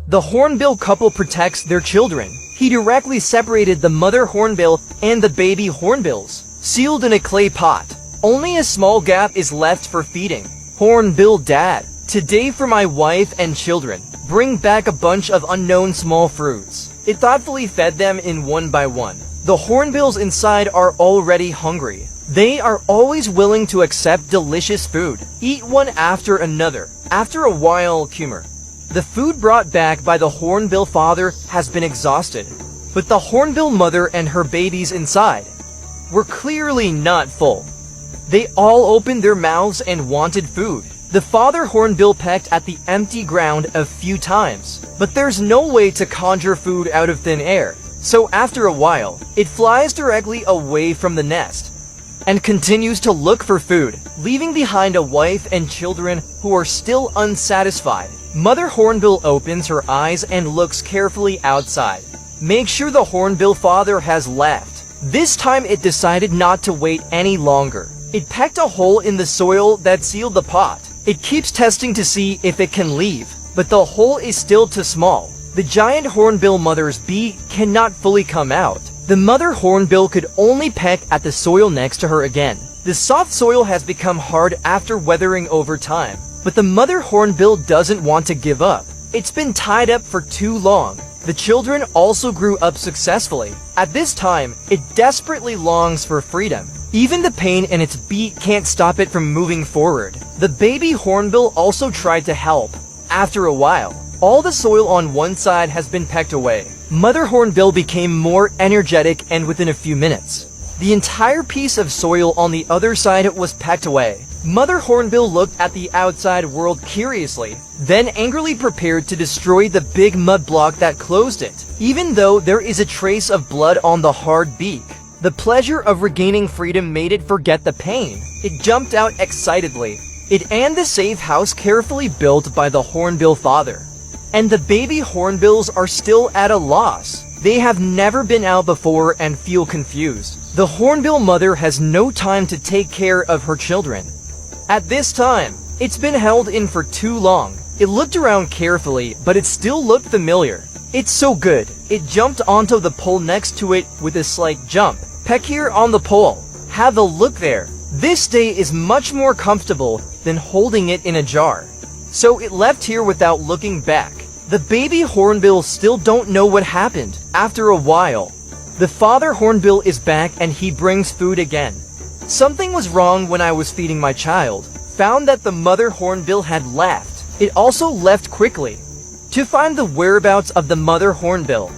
The hornbill couple protects their children. He directly separated the mother hornbill and the baby hornbills, sealed in a clay pot. Only a small gap is left for feeding. Hornbill Dad: today for my wife and children, bring back a bunch of unknown small fruits. It thoughtfully fed them in one by one. The hornbills inside are already hungry. They are always willing to accept delicious food. Eat one after another. After a while, the food brought back by the hornbill father has been exhausted. But the hornbill mother and her babies inside were clearly not full. They all opened their mouths and wanted food. The father hornbill pecked at the empty ground a few times, but there's no way to conjure food out of thin air. So after a while, it flies directly away from the nest and continues to look for food, leaving behind a wife and children who are still unsatisfied. Mother hornbill opens her eyes and looks carefully outside. Make sure the hornbill father has left. This time it decided not to wait any longer. It pecked a hole in the soil that sealed the pot. It keeps testing to see if it can leave, but the hole is still too small. The giant hornbill mother's beak cannot fully come out. The mother hornbill could only peck at the soil next to her again. The soft soil has become hard after weathering over time, but the mother hornbill doesn't want to give up. It's been tied up for too long. The children also grew up successfully. At this time, it desperately longs for freedom. Even the pain in its beak can't stop it from moving forward. The baby hornbill also tried to help. After a while, all the soil on one side has been pecked away. Mother hornbill became more energetic, and within a few minutes, the entire piece of soil on the other side was pecked away. Mother hornbill looked at the outside world curiously, then angrily prepared to destroy the big mud block that closed it, even though there is a trace of blood on the hard beak. The pleasure of regaining freedom made it forget the pain. It jumped out excitedly. It and the safe house carefully built by the hornbill father. And the baby hornbills are still at a loss. They have never been out before and feel confused. The hornbill mother has no time to take care of her children. At this time, it's been held in for too long. It looked around carefully, but it still looked familiar. It's so good. It jumped onto the pole next to it with a slight jump. Peck here on the pole. Have a look there. This day is much more comfortable than holding it in a jar. So it left here without looking back. The baby hornbills still don't know what happened. After a while, the father hornbill is back and he brings food again. Something was wrong when I was feeding my child. Found that the mother hornbill had left. It also left quickly. To find the whereabouts of the mother hornbill,